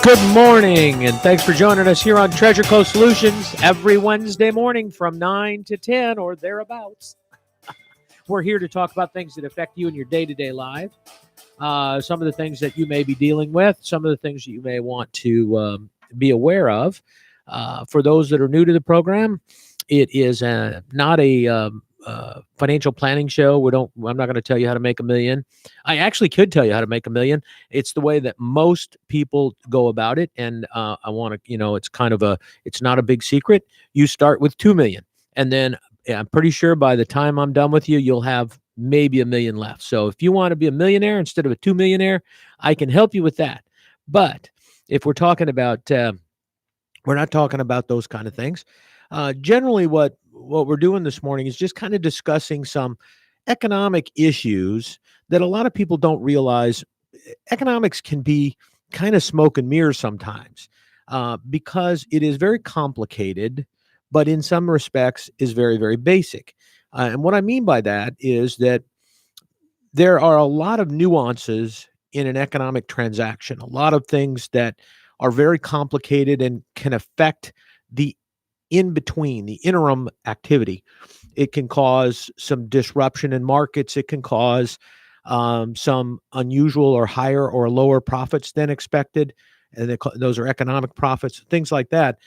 Good morning, and thanks for joining us here on Treasure Coast Solutions every Wednesday morning from 9 to 10 or thereabouts. We're here to talk about things that affect you in your day-to-day life, some of the things that you may be dealing with, some of the things that you may want to be aware of. For those that are new to the program, it is not a financial planning show. I'm not going to tell you how to make a million. I actually could tell you how to make a million. It's the way that most people go about it, and I want to, it's not a big secret. You start with 2 million, and then I'm pretty sure by the time I'm done with you, you'll have maybe a million left. So if you want to be a millionaire instead of a 2 millionaire, I can help you with that. But if we're talking about, we're not talking about those kind of things. Generally, what we're doing this morning is just kind of discussing some economic issues that a lot of people don't realize. Economics can be kind of smoke and mirrors sometimes because it is very complicated, but in some respects is very, very basic. And what I mean by that is that there are a lot of nuances in an economic transaction, a lot of things that are very complicated and can affect the in between, the interim activity. It can cause some disruption in markets. It can cause some unusual or higher or lower profits than expected. And those are economic profits, things like that.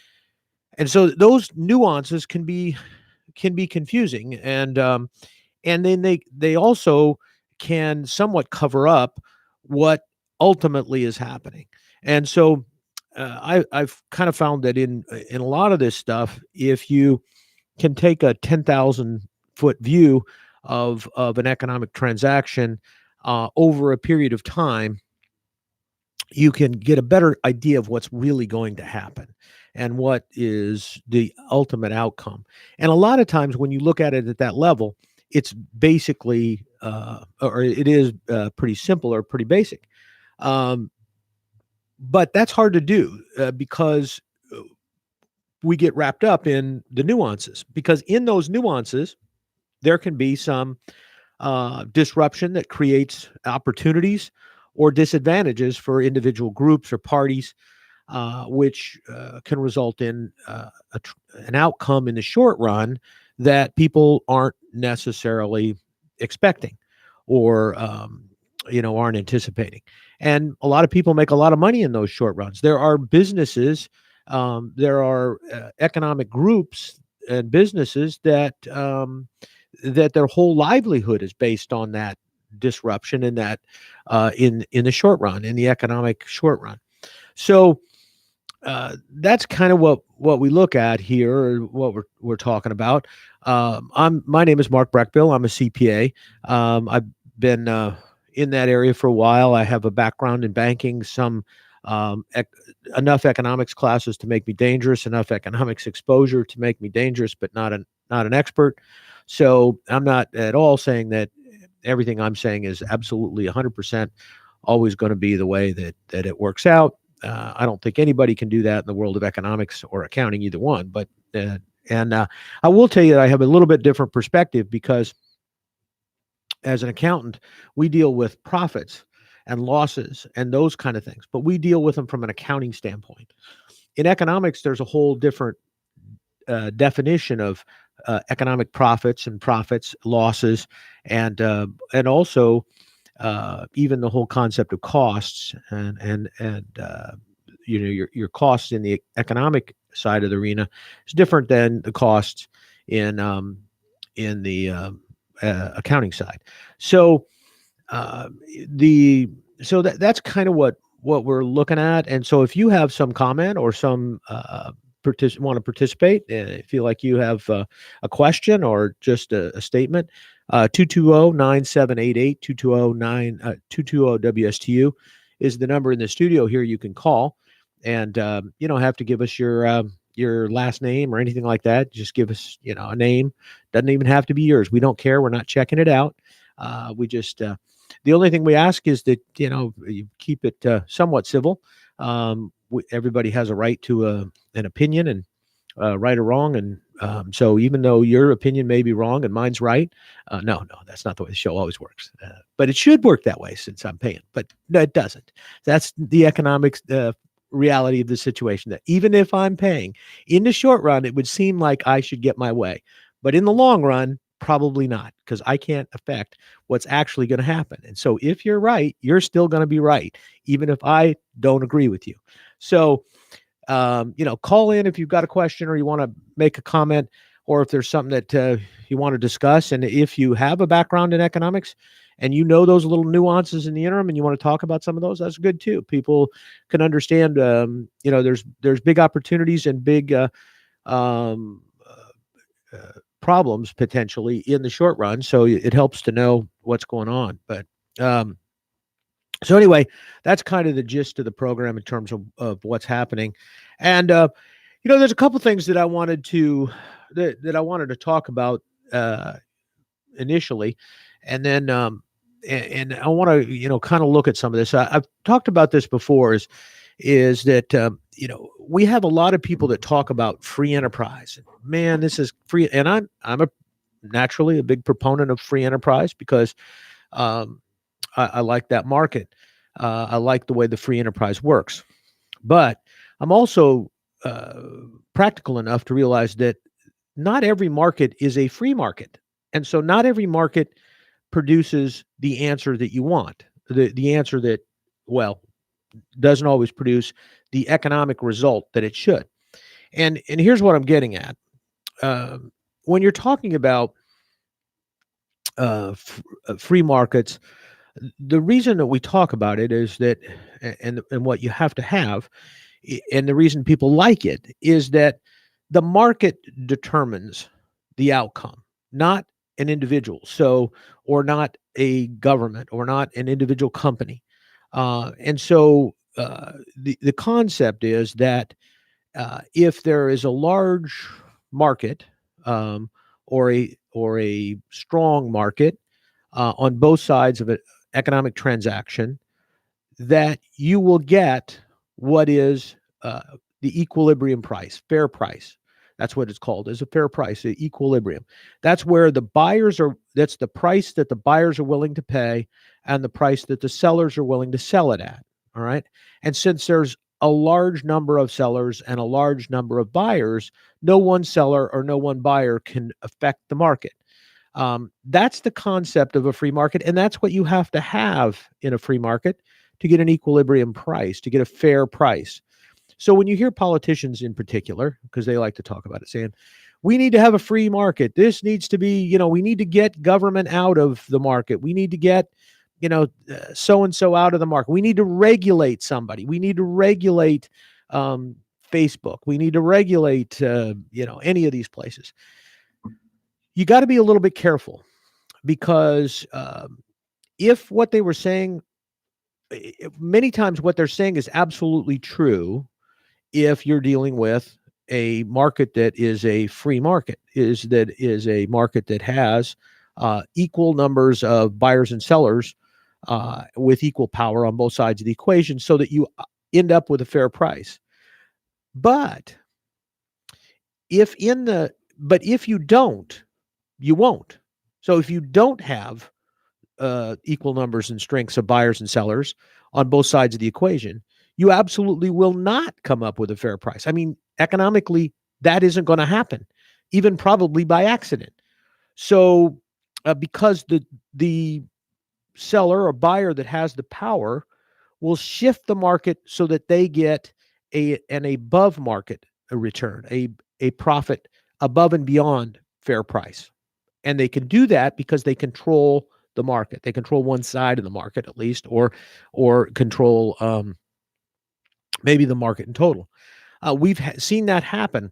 And so those nuances can be confusing, and then they also can somewhat cover up what ultimately is happening. And so I've kind of found that in a lot of this stuff, if you can take a 10,000-foot view of an economic transaction over a period of time, you can get a better idea of what's really going to happen and what is the ultimate outcome. And a lot of times when you look at it at that level, it's basically, or it is pretty simple or pretty basic. But that's hard to do because we get wrapped up in the nuances, because in those nuances, there can be some disruption that creates opportunities or disadvantages for individual groups or parties, which can result in an outcome in the short run that people aren't necessarily expecting or aren't anticipating. And a lot of people make a lot of money in those short runs. There are businesses, there are economic groups and businesses that their whole livelihood is based on that disruption and that in the short run, in the economic short run. So that's kind of what we look at here, or what we're talking about. My name is Mark Brechbill. I'm a CPA. I've been in that area for a while. I have a background in banking, some enough economics classes to make me dangerous, enough economics exposure to make me dangerous, but not an expert. So I'm not at all saying that everything I'm saying is absolutely 100% always going to be the way that it works out. I don't think anybody can do that in the world of economics or accounting, either one. But I will tell you that I have a little bit different perspective, because as an accountant, we deal with profits and losses and those kind of things, but we deal with them from an accounting standpoint. In economics, there's a whole different definition of economic profits and losses, and also even the whole concept of costs and your costs in the economic side of the arena is different than the costs in the accounting side. So that's kind of what we're looking at. And so if you have some comment or some want to participate, feel like you have a question or just a statement, 220-9788, 220-WSTU is the number in the studio here you can call. And you don't have to give us your last name or anything like that. Just give us, a name. Doesn't even have to be yours. We don't care. We're not checking it out. We just, the only thing we ask is that, you keep it somewhat civil. Everybody has a right to an opinion, and right or wrong. And so even though your opinion may be wrong and mine's right, no, that's not the way the show always works. But it should work that way since I'm paying, but no, it doesn't. That's the economics reality of the situation, that even if I'm paying in the short run, it would seem like I should get my way. But in the long run, probably not, because I can't affect what's actually going to happen. And so if you're right, you're still going to be right, even if I don't agree with you. So, call in if you've got a question or you want to make a comment, or if there's something that you want to discuss. And if you have a background in economics and you know those little nuances in the interim and you want to talk about some of those, that's good too. People can understand, there's big opportunities and big um, problems potentially in the short run. So it helps to know what's going on. But so anyway, that's kind of the gist of the program in terms of what's happening. And there's a couple things that I wanted to talk about initially, and then and I want to kind of look at some of this. I've talked about this before. Is that we have a lot of people that talk about free enterprise. Man, this is free, and I'm naturally a big proponent of free enterprise because I like that market. I like the way the free enterprise works, but I'm also practical enough to realize that not every market is a free market, and so not every market produces the answer that you want. The answer that, well, doesn't always produce the economic result that it should. And here's what I'm getting at. When you're talking about free markets, the reason that we talk about it is that, and what you have to have, and the reason people like it is that the market determines the outcome, not an individual. So, or not a government, or not an individual company. And so the concept is that if there is a large market, or a strong market on both sides of an economic transaction, that you will get what is the equilibrium price, fair price. That's what it's called, is a fair price, the equilibrium. That's where that's the price that the buyers are willing to pay and the price that the sellers are willing to sell it at. All right. And since there's a large number of sellers and a large number of buyers, no one seller or no one buyer can affect the market. That's the concept of a free market. And that's what you have to have in a free market to get an equilibrium price, to get a fair price. So when you hear politicians in particular, because they like to talk about it, saying, we need to have a free market. This needs to be, we need to get government out of the market. We need to get, so-and-so out of the market. We need to regulate somebody. We need to regulate Facebook. We need to regulate, any of these places. You got to be a little bit careful, because if what they were saying, many times what they're saying is absolutely true, if you're dealing with a market that is a free market, is a market that has equal numbers of buyers and sellers with equal power on both sides of the equation, so that you end up with a fair price. But if you don't, you won't. So if you don't have equal numbers and strengths of buyers and sellers on both sides of the equation, you absolutely will not come up with a fair price. I mean, economically, that isn't going to happen, even probably by accident. So because the seller or buyer that has the power will shift the market so that they get an above market return, a profit above and beyond fair price. And they can do that because they control the market. They control one side of the market at least, or control maybe the market in total. We've seen that happen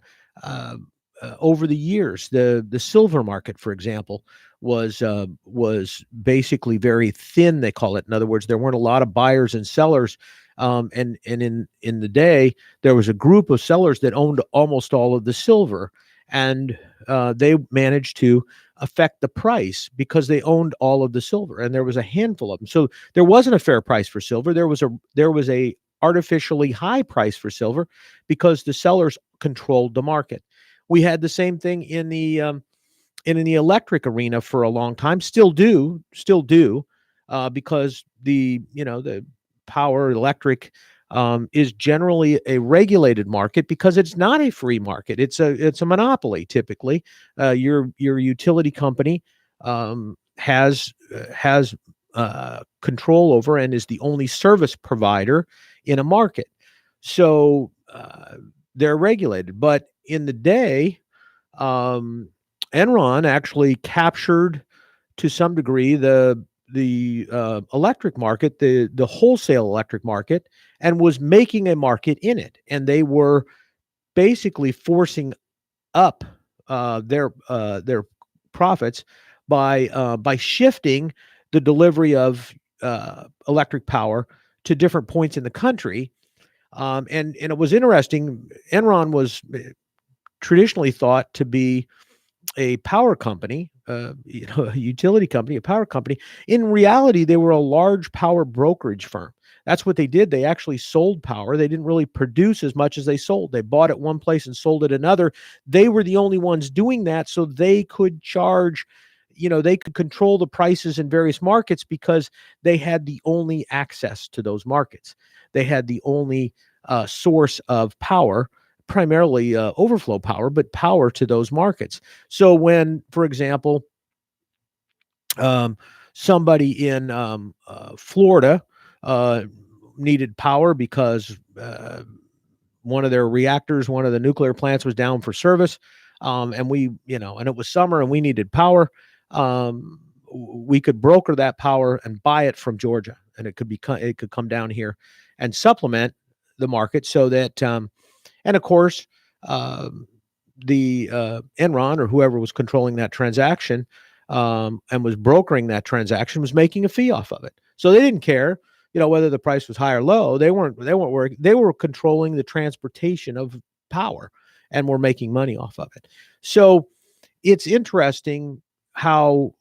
over the years. The silver market, for example, was basically very thin. They call it. In other words, there weren't a lot of buyers and sellers. And in the day, there was a group of sellers that owned almost all of the silver, and they managed to affect the price because they owned all of the silver, and there was a handful of them. So there wasn't a fair price for silver. There was a artificially high price for silver because the sellers controlled the market. We had the same thing in the electric arena for a long time. Still do, because the power electric is generally a regulated market because it's not a free market. It's a monopoly typically. Your utility company has control over and is the only service provider in a market. So they're regulated. But in the day, Enron actually captured to some degree the electric market, the wholesale electric market, and was making a market in it. And they were basically forcing up their profits by shifting the delivery of electric power to different points in the country. And it was interesting. Enron was traditionally thought to be a power company, a utility company, a power company. In reality, they were a large power brokerage firm. That's what they did. They actually sold power. They didn't really produce as much as they sold. They bought it one place and sold it another. They were the only ones doing that, so they could charge, they could control the prices in various markets because they had the only access to those markets. They had the only source of power, primarily overflow power, but power to those markets. So when, for example, somebody in Florida needed power because one of their reactors, one of the nuclear plants was down for service, and it was summer and we needed power, we could broker that power and buy it from Georgia, and it could come down here and supplement the market so that and of course, the Enron or whoever was controlling that transaction and was brokering that transaction was making a fee off of it. So they didn't care, whether the price was high or low. They weren't working. They were controlling the transportation of power and were making money off of it. So it's interesting how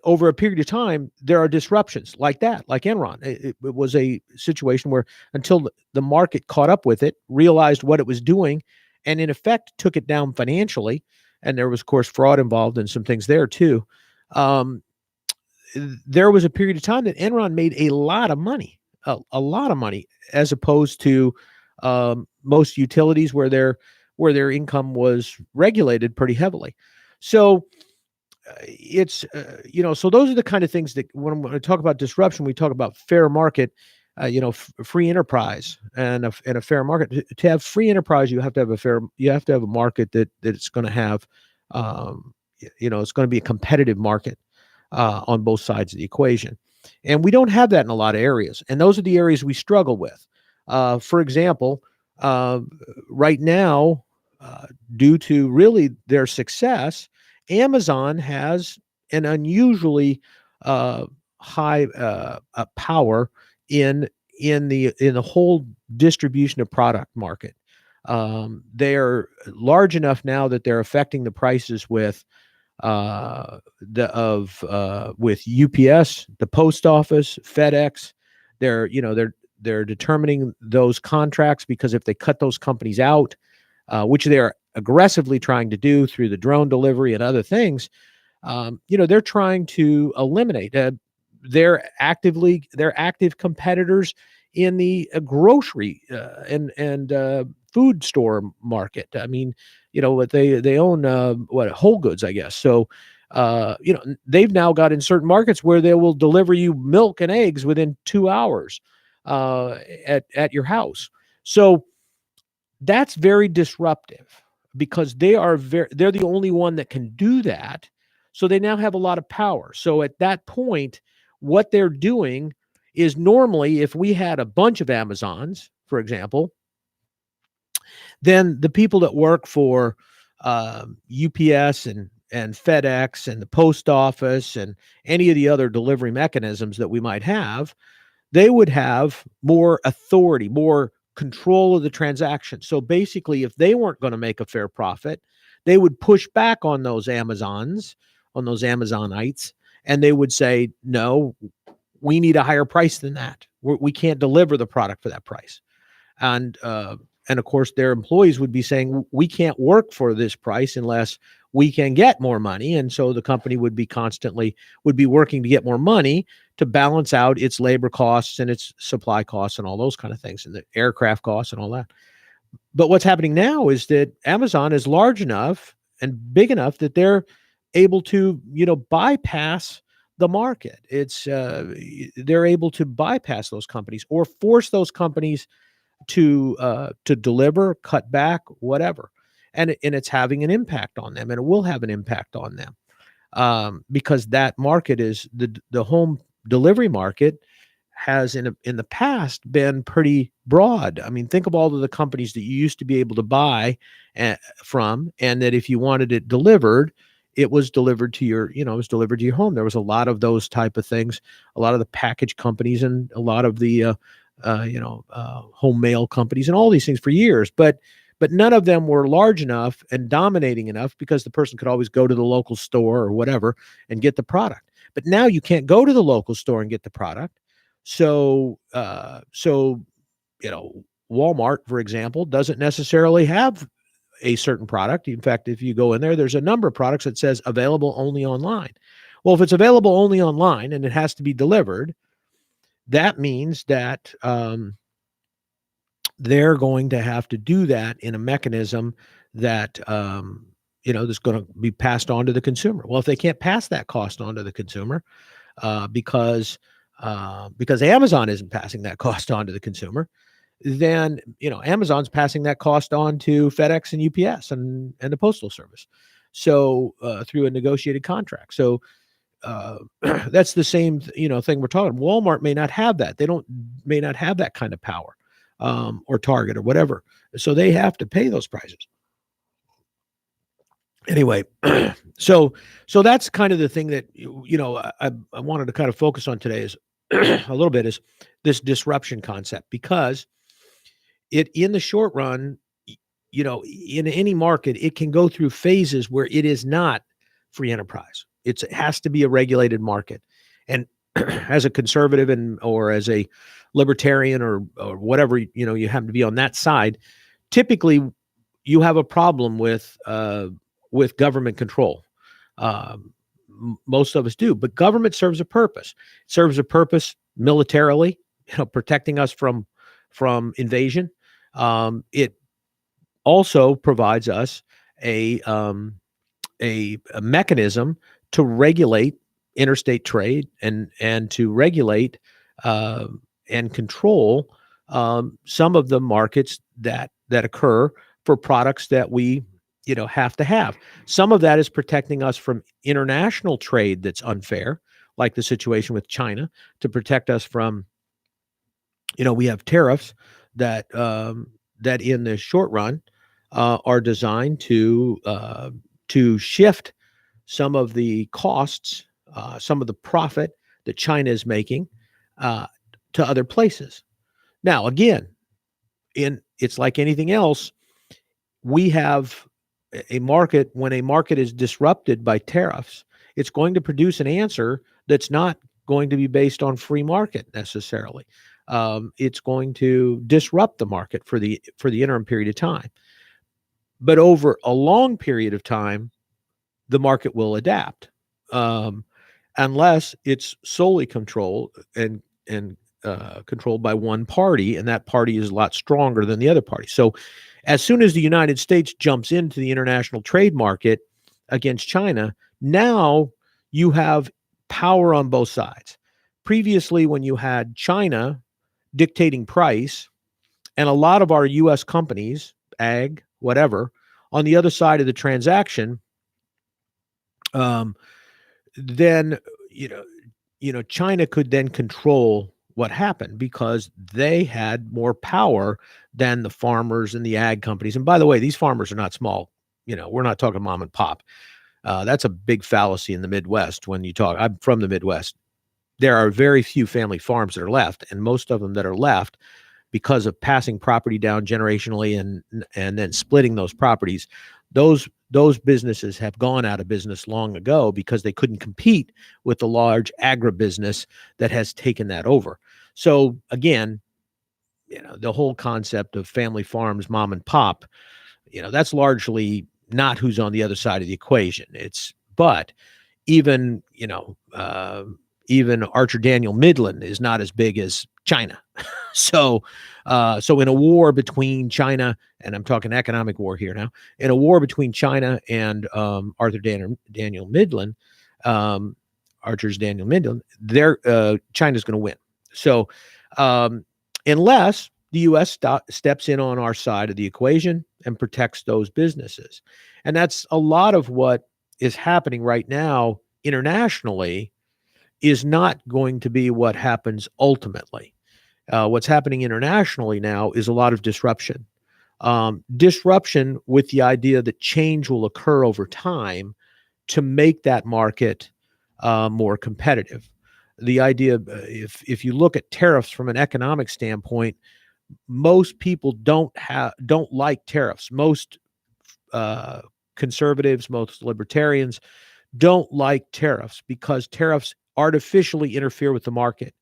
over a period of time, there are disruptions like that, like Enron. It was a situation where until the market caught up with it, realized what it was doing, and in effect took it down financially, and there was, of course, fraud involved and some things there too. There was a period of time that Enron made a lot of money, a lot of money, as opposed to most utilities where their income was regulated pretty heavily. So it's so those are the kind of things that when we talk about disruption, we talk about fair market, free enterprise and a fair market. To have free enterprise, you have to have a market that it's going to have, it's going to be a competitive market on both sides of the equation, and we don't have that in a lot of areas, and those are the areas we struggle with. For example, right now, due to really their success, Amazon has an unusually high power in the whole distribution of product market. They are large enough now that they're affecting the prices with UPS, the post office, FedEx. They're determining those contracts because if they cut those companies out, which they're aggressively trying to do through the drone delivery and other things, they're trying to eliminate. They're active competitors in the grocery and food store market. I mean, they own Whole Goods, I guess. So, they've now got in certain markets where they will deliver you milk and eggs within 2 hours at your house. So that's very disruptive because they're the only one that can do that. So they now have a lot of power. So at that point, what they're doing is normally if we had a bunch of Amazons, for example, then the people that work for UPS and FedEx and the post office and any of the other delivery mechanisms that we might have, they would have more authority, more control of the transaction. So basically, if they weren't going to make a fair profit, they would push back on those Amazonites, and they would say, no, we need a higher price than that. We can't deliver the product for that price. And of course, their employees would be saying, we can't work for this price unless we can get more money. And so the company would be working to get more money to balance out its labor costs and its supply costs and all those kind of things, and the aircraft costs and all that. But what's happening now is that Amazon is large enough and big enough that they're able to, bypass the market. They're able to bypass those companies or force those companies to deliver, cut back, whatever, and it's having an impact on them, and it will have an impact on them, because that market is the home delivery market has in the past been pretty broad. I mean, think of all of the companies that you used to be able to buy from, and that if you wanted it delivered, it was delivered to your, it was delivered to your home. There was a lot of those type of things, a lot of the package companies and a lot of the, home mail companies and all these things for years. But none of them were large enough and dominating enough because the person could always go to the local store or whatever and get the product. But now you can't go to the local store and get the product. So Walmart, for example, doesn't necessarily have a certain product. In fact, if you go in there, there's a number of products that says available only online. Well, if it's available only online and it has to be delivered, that means that they're going to have to do that in a mechanism that that's going to be passed on to the consumer. Well, if they can't pass that cost on to the consumer, because Amazon isn't passing that cost on to the consumer, then Amazon's passing that cost on to FedEx and UPS and the Postal Service, so through a negotiated contract. So that's the same thing we're talking. Walmart may not have that. May not have that kind of power, or Target or whatever. So they have to pay those prices. Anyway, so that's kind of the thing that I wanted to kind of focus on today is a little bit is this disruption concept, because it in the short run, in any market, it can go through phases where it is not free enterprise. It has to be a regulated market. And as a conservative or as a libertarian or whatever, you happen to be on that side, typically you have a problem with government control. Most of us do, but government serves a purpose. It serves a purpose militarily, protecting us from invasion. It also provides us a mechanism to regulate interstate trade and to regulate and control some of the markets that occur for products that we have to have. Some of that is protecting us from international trade that's unfair, like the situation with China, to protect us from, we have tariffs that in the short run are designed to shift some of the costs, some of the profit that China is making to other places. Now, again, it's like anything else. We have a market. When a market is disrupted by tariffs, it's going to produce an answer that's not going to be based on free market necessarily. It's going to disrupt the market for the interim period of time. But over a long period of time, the market will adapt, unless it's solely controlled and controlled by one party, and that party is a lot stronger than the other party. So as soon as the United States jumps into the international trade market against China, now you have power on both sides. Previously, when you had China dictating price and a lot of our U.S. companies, ag, whatever, on the other side of the transaction, then China could then control what happened because they had more power than the farmers and the ag companies. And by the way, these farmers are not small. We're not talking mom and pop. That's a big fallacy in the Midwest. When you talk, I'm from the Midwest. There are very few family farms that are left, and most of them that are left, because of passing property down generationally and then splitting those properties, those businesses have gone out of business long ago because they couldn't compete with the large agribusiness that has taken that over. So again, the whole concept of family farms, mom and pop, that's largely not who's on the other side of the equation. But even even Archer Daniel Midland is not as big as China. So in a war between China, and I'm talking economic war here now, in a war between China and Archer Daniel Midland, Archer's Daniel Midland, China's going to win. So unless the U.S. steps in on our side of the equation and protects those businesses. And that's a lot of what is happening right now internationally is not going to be what happens ultimately. What's happening internationally now is a lot of disruption. Disruption with the idea that change will occur over time to make that market more competitive. The idea, if you look at tariffs from an economic standpoint, most people don't like tariffs. Most conservatives, most libertarians don't like tariffs because tariffs artificially interfere with the market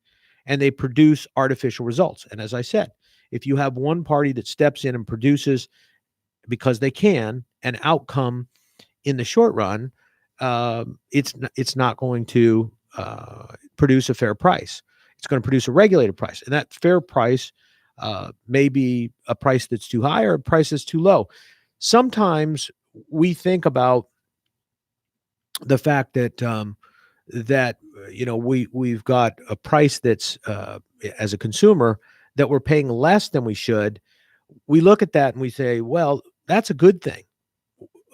and they produce artificial results. And as I said, if you have one party that steps in and produces, because they can, an outcome in the short run, it's not going to produce a fair price. It's going to produce a regulated price. And that fair price may be a price that's too high or a price that's too low. Sometimes we think about the fact that we've got a price that's as a consumer that we're paying less than we should. We look at that and we say, well, that's a good thing.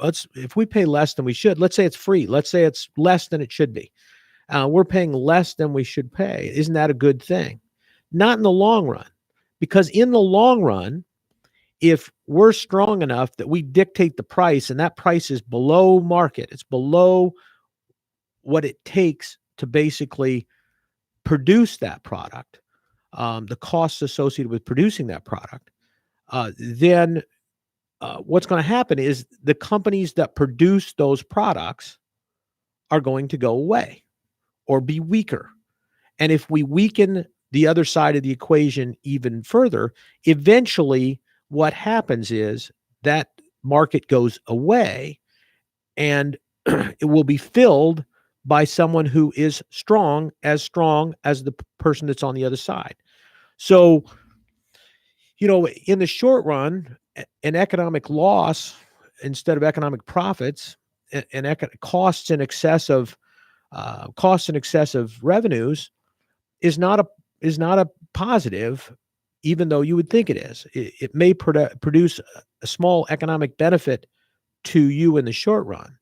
If we pay less than we should, let's say it's free. Let's say it's less than it should be. We're paying less than we should pay. Isn't that a good thing? Not in the long run, because in the long run, if we're strong enough that we dictate the price and that price is below market, it's below what it takes to basically produce that product, the costs associated with producing that product, then what's going to happen is the companies that produce those products are going to go away or be weaker. And if we weaken the other side of the equation even further, eventually what happens is that market goes away and it will be filled by someone who is strong as the person that's on the other side. So, in the short run, an economic loss instead of economic profits, and costs in excess of revenues is not a positive, even though you would think it is. It may produce a small economic benefit to you in the short run,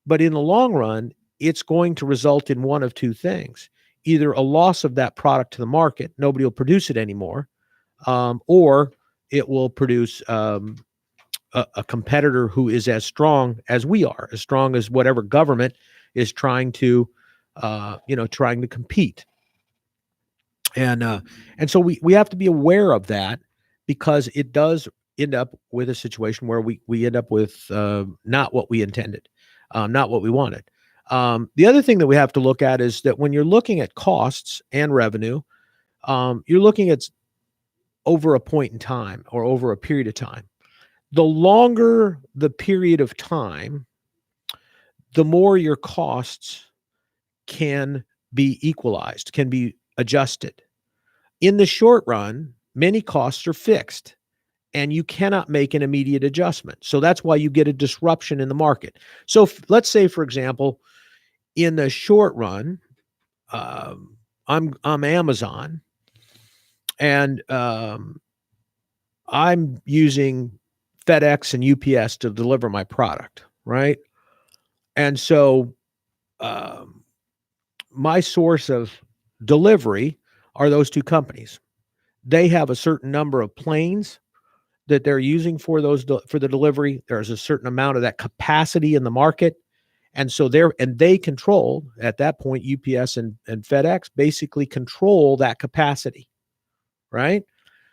but in the long run, it's going to result in one of two things: either a loss of that product to the market, nobody will produce it anymore, or it will produce a competitor who is as strong as we are, as strong as whatever government is trying to compete. And so we have to be aware of that, because it does end up with a situation where we end up with not what we intended, not what we wanted. The other thing that we have to look at is that when you're looking at costs and revenue, you're looking at over a point in time or over a period of time. The longer the period of time, the more your costs can be equalized, can be adjusted. In the short run, many costs are fixed and you cannot make an immediate adjustment. So that's why you get a disruption in the market. So let's say, for example, in the short run, I'm Amazon, and I'm using FedEx and UPS to deliver my product, right? And so my source of delivery are those two companies. They have a certain number of planes that they're using for the delivery. There's a certain amount of that capacity in the market. And so they control, at that point, UPS and FedEx basically control that capacity, right?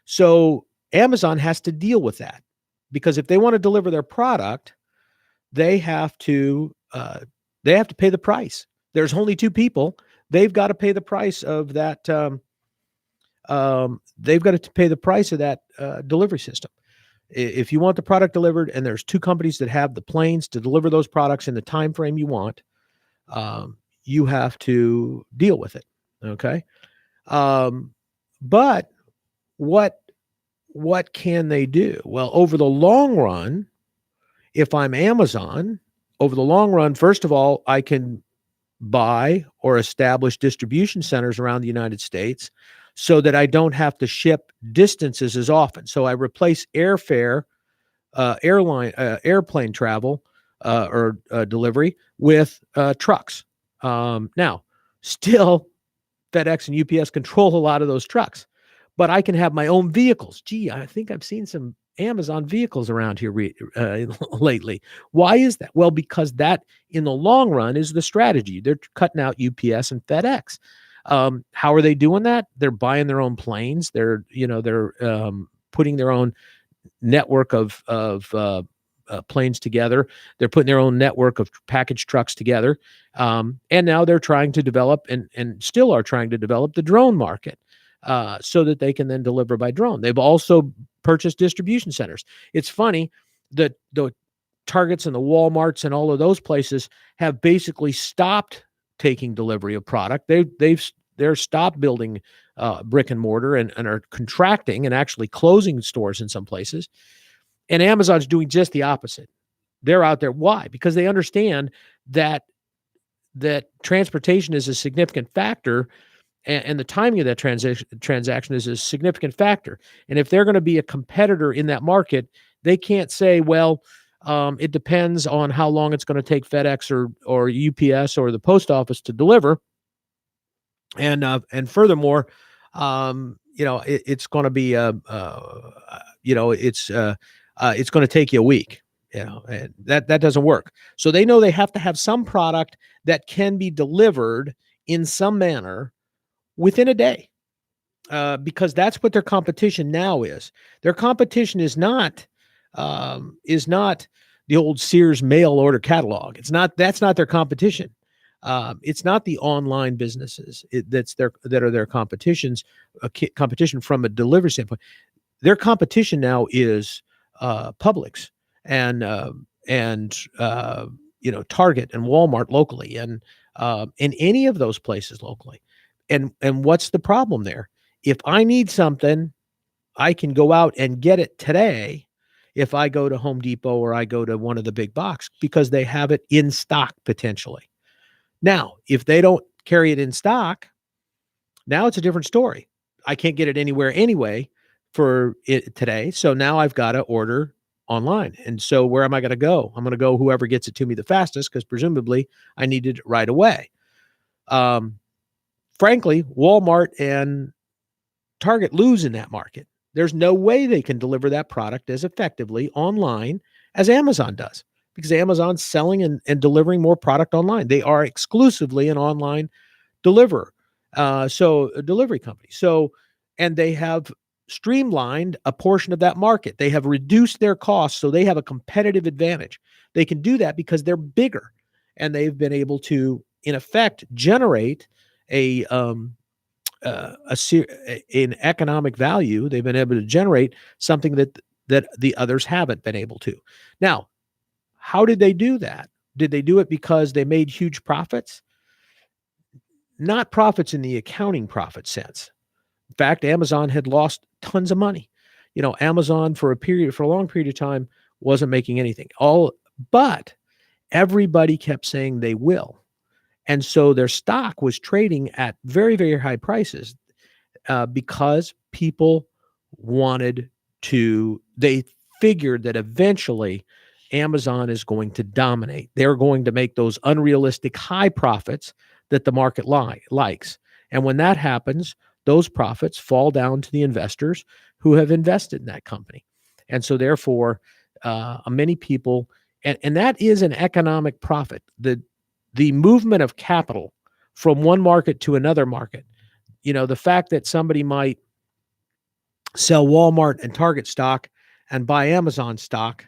So Amazon has to deal with that, because if they want to deliver their product, they have to pay the price. There's only two people. They've got to pay the price of that. They've got to pay the price of that delivery system. If you want the product delivered, and there's two companies that have the planes to deliver those products in the time frame you want, you have to deal with it. Okay. Um, but what can they do? Well, over the long run, if I'm Amazon, over the long run, first of all, I can buy or establish distribution centers around the United States so that I don't have to ship distances as often. So I replace airplane travel or delivery with trucks. Now, still, FedEx and UPS control a lot of those trucks, but I can have my own vehicles. Gee, I think I've seen some Amazon vehicles around here lately. Why is that? Well, because that in the long run is the strategy. They're cutting out UPS and FedEx. How are they doing that? They're buying their own planes. They're putting their own network of planes together. They're putting their own network of package trucks together. And now they're trying to develop and still are trying to develop the drone market so that they can then deliver by drone. They've also purchased distribution centers. It's funny that the Targets and the Walmarts and all of those places have basically stopped taking delivery of product. They're stopped building brick and mortar and are contracting and actually closing stores in some places. And Amazon's doing just the opposite. They're out there. Why? Because they understand that transportation is a significant factor, and the timing of that transaction is a significant factor. And if they're going to be a competitor in that market, they can't say, well, it depends on how long it's going to take FedEx or UPS or the post office to deliver. And furthermore, it's going to be it's going to take you a week. And that doesn't work. So they know they have to have some product that can be delivered in some manner within a day, because that's what their competition now is. Their competition is not the old Sears mail order catalog. That's not their competition. It's not the online businesses that are their competition from a delivery standpoint. Their competition now is Publix and Target and Walmart locally, and in any of those places locally. And what's the problem there? If I need something, I can go out and get it today if I go to Home Depot or I go to one of the big box, because they have it in stock potentially. Now, if they don't carry it in stock, now it's a different story. I can't get it anywhere anyway for it today. So now I've got to order online. And so where am I going to go? I'm going to go whoever gets it to me the fastest, because presumably I needed it right away. Frankly, Walmart and Target lose in that market. There's no way they can deliver that product as effectively online as Amazon does, because Amazon's selling and delivering more product online. They are exclusively an online deliverer, so a delivery company. So, and they have streamlined a portion of that market. They have reduced their costs, so they have a competitive advantage. They can do that because they're bigger, and they've been able to, in effect, generate an economic value. They've been able to generate something that the others haven't been able to. Now, how did they do that? Did they do it because they made huge profits? Not profits in the accounting profit sense. In fact, Amazon had lost tons of money. Amazon for a long period of time wasn't making anything. But everybody kept saying they will. And so their stock was trading at very, very high prices because people they figured that eventually Amazon is going to dominate. They're going to make those unrealistic high profits that the market likes. And when that happens, those profits fall down to the investors who have invested in that company. And so therefore, many people, and that is an economic profit. The movement of capital from one market to another market. The fact that somebody might sell Walmart and Target stock and buy Amazon stock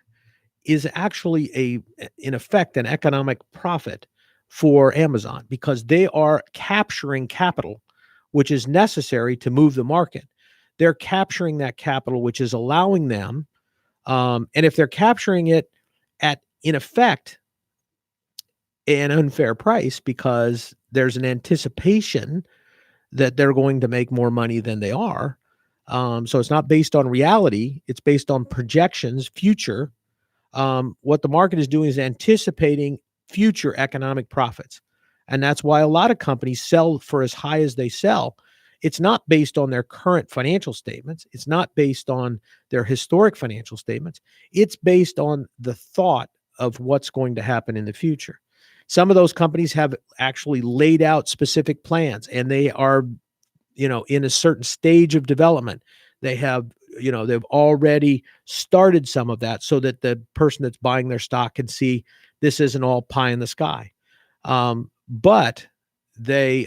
is actually in effect, an economic profit for Amazon, because they are capturing capital, which is necessary to move the market. They're capturing that capital, which is allowing them, and if they're capturing it at, in effect, an unfair price, because there's an anticipation that they're going to make more money than they are. So it's not based on reality. It's based on projections, future. What the market is doing is anticipating future economic profits. And that's why a lot of companies sell for as high as they sell. It's not based on their current financial statements. It's not based on their historic financial statements. It's based on the thought of what's going to happen in the future. Some of those companies have actually laid out specific plans, and they are, in a certain stage of development. They have, they've already started some of that so that the person that's buying their stock can see this isn't all pie in the sky. But they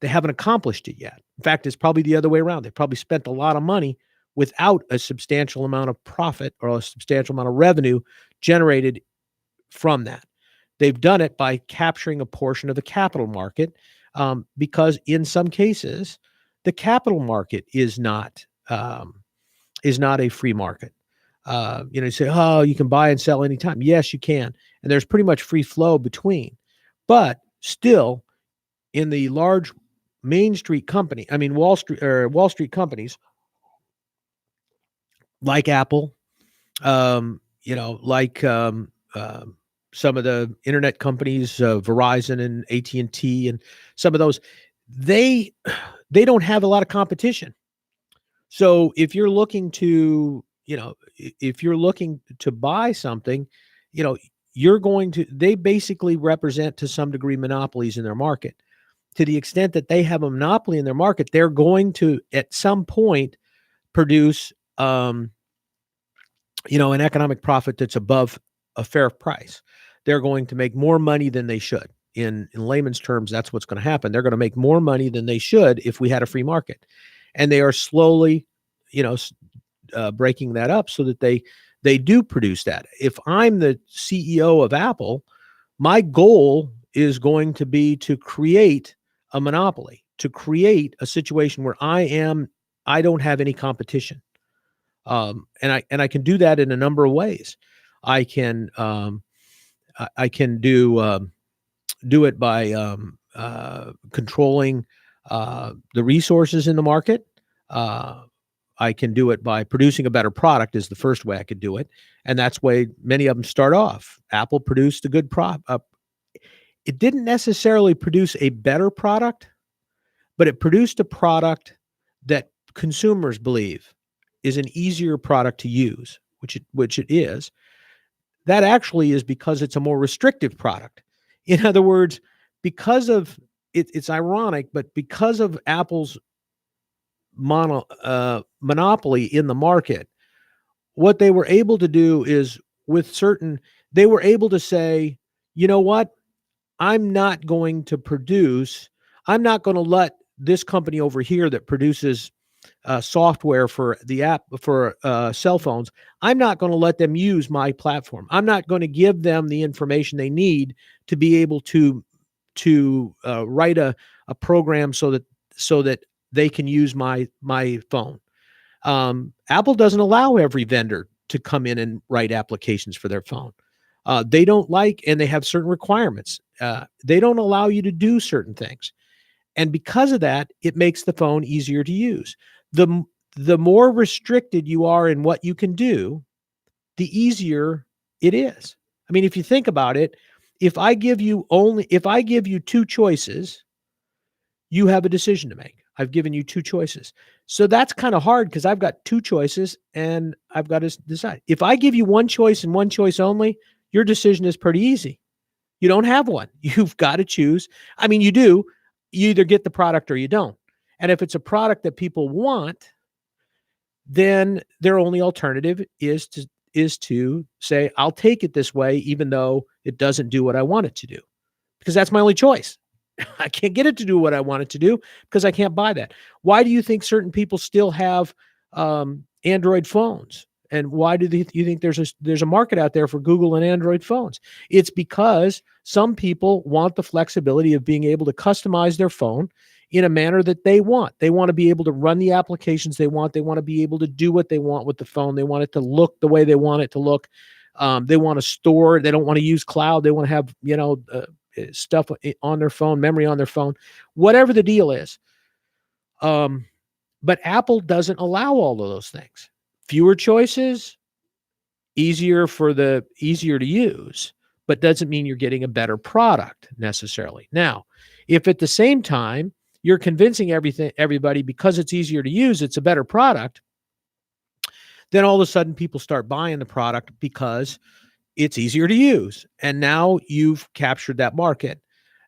haven't accomplished it yet. In fact, it's probably the other way around. They probably spent a lot of money without a substantial amount of profit or a substantial amount of revenue generated from that. They've done it by capturing a portion of the capital market, because in some cases, the capital market is not a free market. You say, oh, you can buy and sell anytime. Yes, you can, and there's pretty much free flow between. But still, in the large Wall Street companies like Apple, like some of the internet companies, Verizon and AT&T, and some of those, they don't have a lot of competition. So if you're looking to, buy something, they basically represent to some degree monopolies in their market. To the extent that they have a monopoly in their market, they're going to at some point produce, an economic profit that's above a fair price. They're going to make more money than they should. In layman's terms, that's what's going to happen. They're going to make more money than they should if we had a free market. And they are slowly, breaking that up so that they do produce that. If I'm the CEO of Apple, my goal is going to be to create a monopoly, to create a situation where I don't have any competition. And I can do that in a number of ways. I can do it by controlling the resources in the market. I can do it by producing a better product is the first way I could do it. And that's the way many of them start off. Apple produced a good product. It didn't necessarily produce a better product, but it produced a product that consumers believe is an easier product to use, which it is. That actually is because it's a more restrictive product. In other words, because of it's ironic, but because of Apple's monopoly in the market, what they were able to do is they were able to say, you know what? I'm not going to let this company over here that produces software for the app for cell phones. I'm not going to let them use my platform. I'm not going to give them the information they need to be able to write a program so that they can use my phone. Apple doesn't allow every vendor to come in and write applications for their phone. They don't and they have certain requirements. They don't allow you to do certain things. And because of that, it makes the phone easier to use. The more restricted you are in what you can do, the easier it is. I mean, if you think about it, if I give you two choices, you have a decision to make. I've given you two choices. So that's kind of hard because I've got two choices and I've got to decide. If I give you one choice and one choice only, your decision is pretty easy. You don't have one. You've got to choose. I mean, you do. You either get the product or you don't. And if it's a product that people want, then their only alternative is to say, I'll take it this way, even though it doesn't do what I want it to do, because that's my only choice. I can't get it to do what I want it to do because I can't buy that. Why do you think certain people still have Android phones? And why do you think there's a market out there for Google and Android phones? It's because some people want the flexibility of being able to customize their phone in a manner that they want. They want to be able to run the applications they want. They want to be able to do what they want with the phone. They want it to look the way they want it to look. They want to store. They don't want to use cloud. They want to have, stuff on their phone, memory on their phone, whatever the deal is. But Apple doesn't allow all of those things. Fewer choices, easier to use, but doesn't mean you're getting a better product necessarily. Now, if at the same time you're convincing everybody because it's easier to use, it's a better product, then all of a sudden people start buying the product because it's easier to use. And now you've captured that market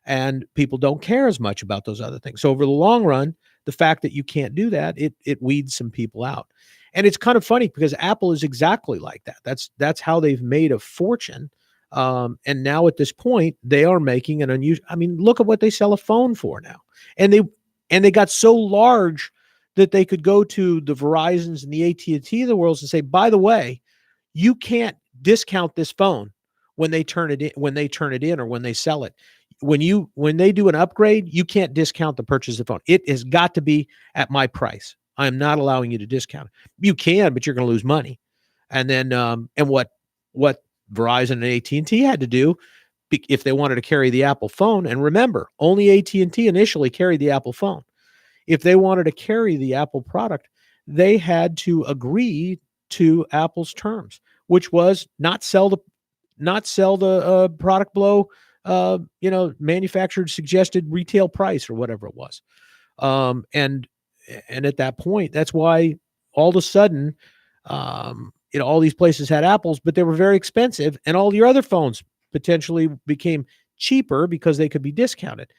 and people don't care as much about those other things. So over the long run, the fact that you can't do that, it weeds some people out. And it's kind of funny because Apple is exactly like that. That's how they've made a fortune. And now at this point, they are making an unusual. I mean, look at what they sell a phone for now. And they got so large that they could go to the Verizons and the AT&T of the world and say, by the way, you can't discount this phone when they turn it in or when they sell it. When they do an upgrade, you can't discount the purchase of the phone. It has got to be at my price. I am not allowing you to discount it. You can, but you're going to lose money. And then and what Verizon and AT&T had to do if they wanted to carry the Apple phone, and remember, only AT&T initially carried the Apple phone. If they wanted to carry the Apple product, they had to agree to Apple's terms, which was not sell the product below manufactured suggested retail price or whatever it was. And at that point, that's why all of a sudden, all these places had Apples, but they were very expensive, and all your other phones potentially became cheaper because they could be discounted.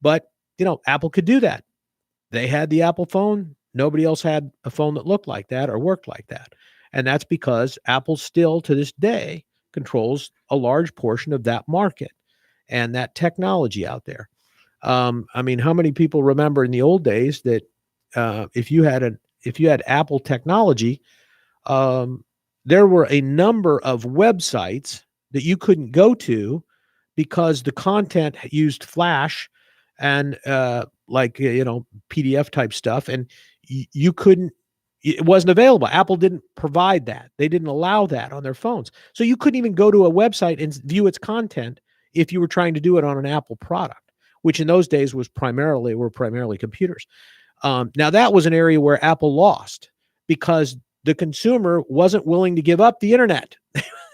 But Apple could do that. They had the Apple phone. Nobody else had a phone that looked like that or worked like that. And that's because Apple still, to this day, controls a large portion of that market and that technology out there. I mean, how many people remember in the old days that if you had Apple technology, there were a number of websites that you couldn't go to because the content used Flash and PDF type stuff, and you couldn't. It wasn't available. Apple didn't provide that. They didn't allow that on their phones. So you couldn't even go to a website and view its content if you were trying to do it on an Apple product, which in those days were primarily computers. Now that was an area where Apple lost because the consumer wasn't willing to give up the internet.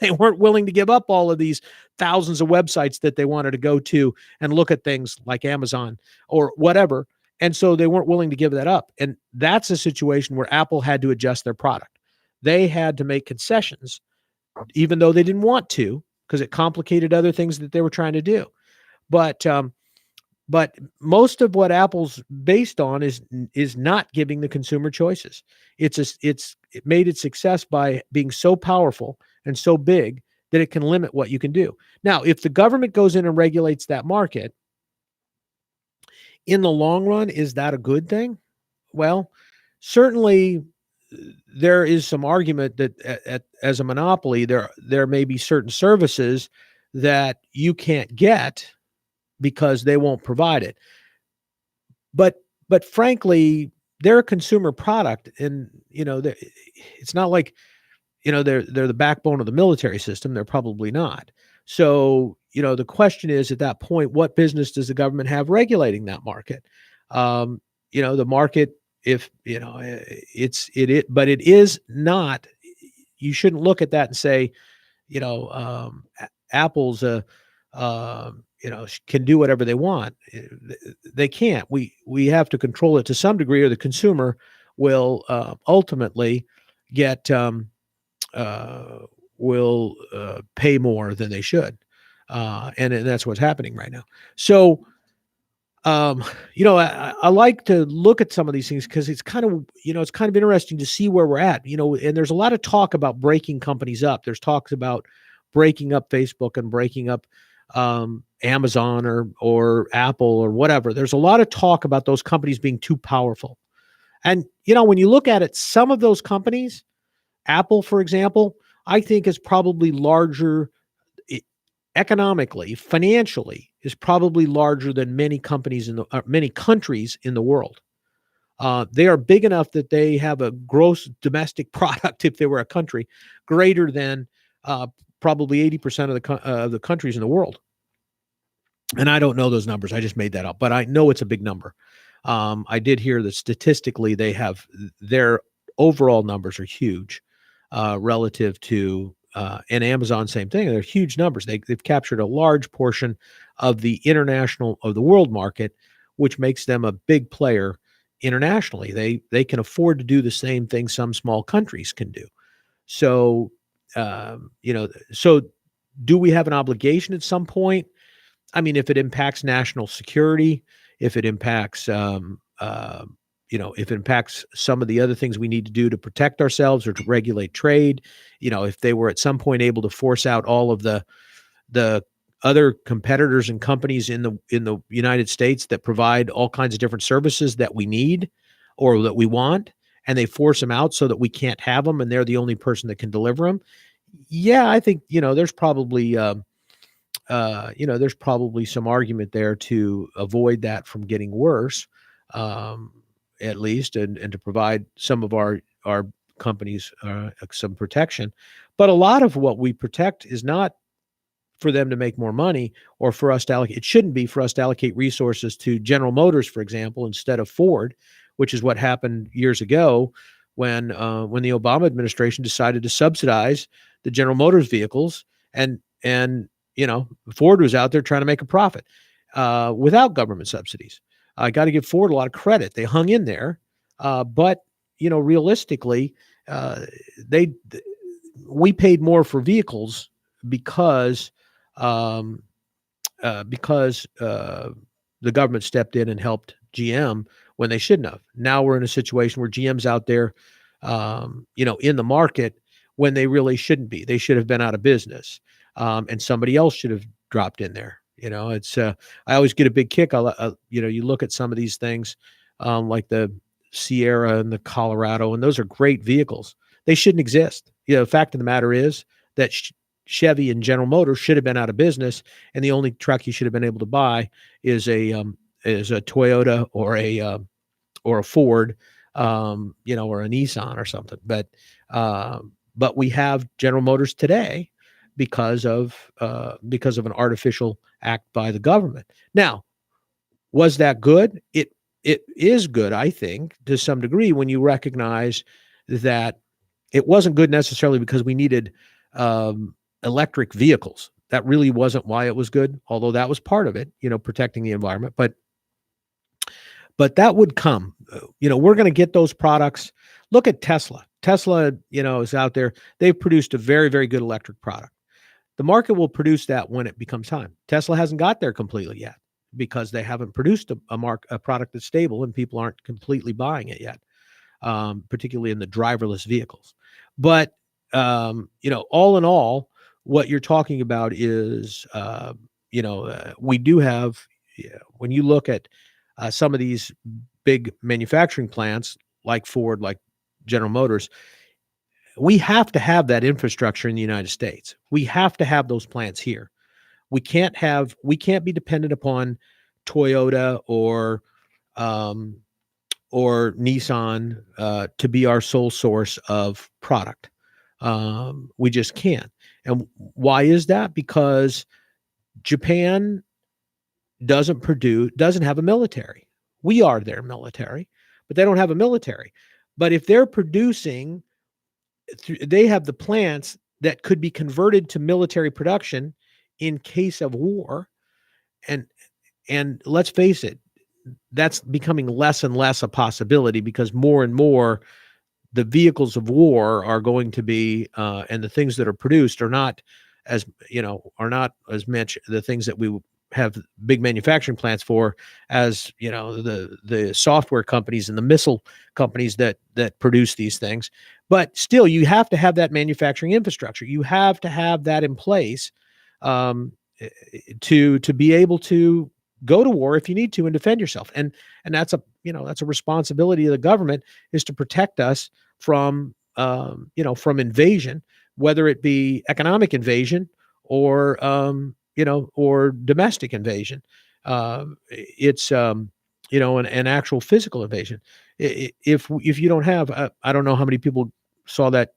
They weren't willing to give up all of these thousands of websites that they wanted to go to and look at things like Amazon or whatever. And so they weren't willing to give that up. And that's a situation where Apple had to adjust their product. They had to make concessions, even though they didn't want to, because it complicated other things that they were trying to do. But most of what Apple's based on is not giving the consumer choices. It made its success by being so powerful and so big that it can limit what you can do. Now, if the government goes in and regulates that market, in the long run, is that a good thing? Well, certainly there is some argument that as a monopoly, there may be certain services that you can't get because they won't provide it. But frankly, they're a consumer product, and it's not like they're the backbone of the military system. They're probably not. So the question is, at that point, what business does the government have regulating that market? The market, if but it is not. You shouldn't look at that and say, Apple's can do whatever they want. They can't. We have to control it to some degree, or the consumer will ultimately get pay more than they should, and that's what's happening right now. So, I like to look at some of these things because it's kind of interesting to see where we're at. And there's a lot of talk about breaking companies up. There's talks about breaking up Facebook and breaking up Amazon or Apple or whatever. There's a lot of talk about those companies being too powerful. And, when you look at it, some of those companies, Apple, for example, I think is probably larger economically, financially, is probably larger than many countries in the world. They are big enough that they have a gross domestic product, if they were a country, greater than probably 80% of the countries in the world. And I don't know those numbers. I just made that up, but I know it's a big number. I did hear that statistically their overall numbers are huge relative to and Amazon, same thing. They're huge numbers. They've captured a large portion of the world market, which makes them a big player internationally. They can afford to do the same thing some small countries can do. So, so do we have an obligation at some point? I mean, if it impacts national security, if it impacts, if it impacts some of the other things we need to do to protect ourselves or to regulate trade, if they were at some point able to force out all of the other competitors and companies in the United States that provide all kinds of different services that we need or that we want, and they force them out so that we can't have them, and they're the only person that can deliver them. Yeah, I think there's probably some argument there to avoid that from getting worse, um, at least, and to provide some of our companies some protection. But a lot of what we protect is not for them to make more money or for us to allocate. It shouldn't be for us to allocate resources to General Motors, for example, instead of Ford, which is what happened years ago when the Obama administration decided to subsidize the General Motors vehicles, and Ford was out there trying to make a profit without government subsidies. I got to give Ford a lot of credit. They hung in there, but realistically, uh, they we paid more for vehicles because um, the government stepped in and helped GM when they shouldn't have. Now we're in a situation where GM's out there, in the market when they really shouldn't be. They should have been out of business, and somebody else should have dropped in there. It's I always get a big kick. You look at some of these things, like the Sierra and the Colorado, and those are great vehicles. They shouldn't exist. The fact of the matter is that Chevy and General Motors should have been out of business, and the only truck you should have been able to buy is a Toyota or a Ford, or a Nissan or something. But we have General Motors today because of an artificial act by the government. Now, was that good? It is good, I think, to some degree, when you recognize that it wasn't good necessarily because we needed electric vehicles. That really wasn't why it was good, although that was part of it, protecting the environment. But that would come. We're going to get those products. Look at Tesla. Tesla, is out there. They've produced a very, very good electric product. The market will produce that when it becomes time. Tesla hasn't got there completely yet because they haven't produced a product that's stable, and people aren't completely buying it yet, particularly in the driverless vehicles. But all in all, what you're talking about is, we do have, when you look at some of these big manufacturing plants like Ford, like General Motors, we have to have that infrastructure in the United States. We have to have those plants here. We can't be dependent upon Toyota or Nissan to be our sole source of product. We just can't. And why is that? Because Japan doesn't have a military. We are their military, but they don't have a military. But if they're producing, they have the plants that could be converted to military production in case of war. And let's face it, that's becoming less and less a possibility because more and more the vehicles of war are going to be, and the things that are produced are not as much the things that we have big manufacturing plants for as, the software companies and the missile companies that produce these things. But still, you have to have that manufacturing infrastructure. You have to have that in place, to be able to go to war if you need to and defend yourself. And that's a responsibility of the government, is to protect us from from invasion, whether it be economic invasion or or domestic invasion. It's an actual physical invasion. If you don't have, I don't know how many people saw the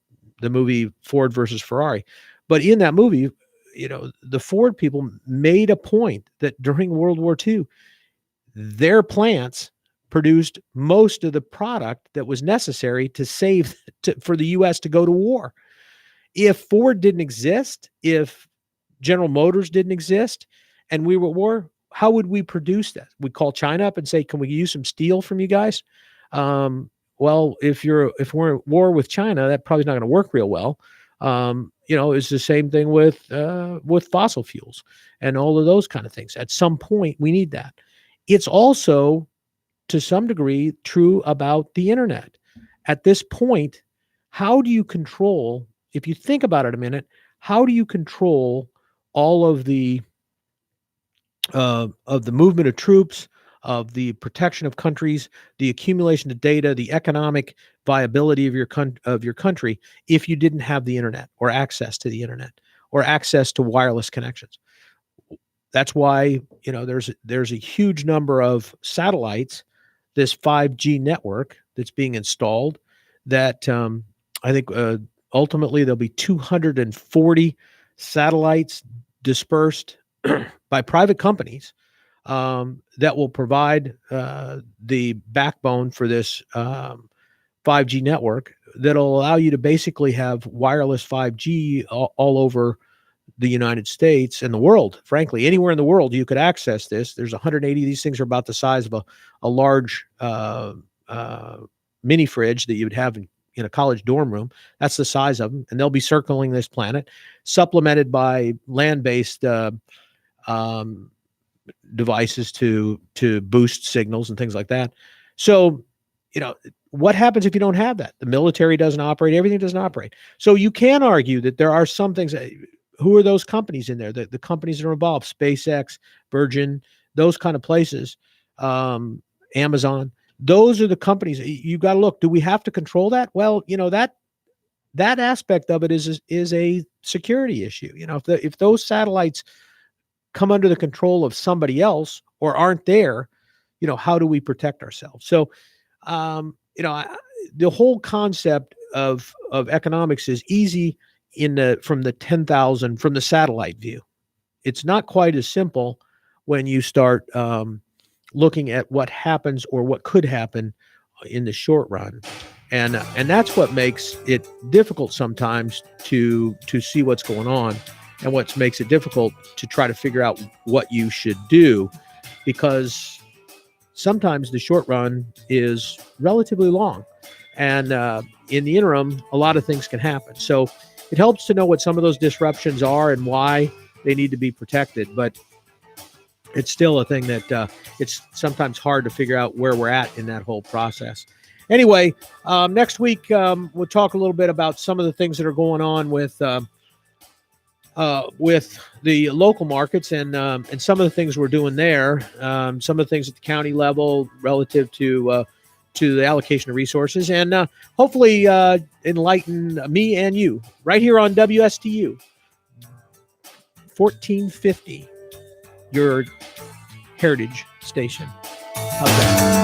movie Ford versus Ferrari, but in that movie, the Ford people made a point that during World War II, their plants produced most of the product that was necessary to for the U.S. to go to war. If Ford didn't exist, if General Motors didn't exist, and we were at war, how would we produce that? We'd call China up and say, "Can we use some steel from you guys?" Well, if we're at war with China, that probably not going to work real well. It's the same thing with fossil fuels and all of those kind of things. At some point, we need that. It's also, to some degree, true about the internet. At this point, how do you control, if you think about it a minute, how do you control all of the movement of troops, of the protection of countries, the accumulation of data, the economic viability of your country, if you didn't have the internet or access to the internet or access to wireless connections? That's why there's a huge number of satellites, this 5G network that's being installed. That I think ultimately there'll be 240 satellites dispersed by private companies that will provide the backbone for this 5G network that'll allow you to basically have wireless 5G all over the United States and the world. Frankly, anywhere in the world you could access this. There's 180. These things are about the size of a large mini fridge that you would have in a college dorm room. That's the size of them, and they'll be circling this planet, supplemented by land-based devices to boost signals and things like that. So, what happens if you don't have that? The military doesn't operate. Everything doesn't operate. So you can argue that there are some things. Who are those companies in there? The companies that are involved: SpaceX, Virgin, those kind of places, Amazon. Those are the companies. You got to look. Do we have to control that? Well, that aspect of it is a security issue. If those satellites come under the control of somebody else or aren't there, how do we protect ourselves? So, the whole concept of economics is easy from the satellite view. It's not quite as simple when you start looking at what happens or what could happen in the short run. And that's what makes it difficult sometimes to see what's going on, and what makes it difficult to try to figure out what you should do, because sometimes the short run is relatively long. And in the interim, a lot of things can happen. So it helps to know what some of those disruptions are and why they need to be protected. But it's still a thing that it's sometimes hard to figure out where we're at in that whole process. Anyway, next week, we'll talk a little bit about some of the things that are going on with the local markets and some of the things we're doing there, some of the things at the county level relative to the allocation of resources, and hopefully enlighten me and you right here on WSTU 1450, your heritage station. How's that?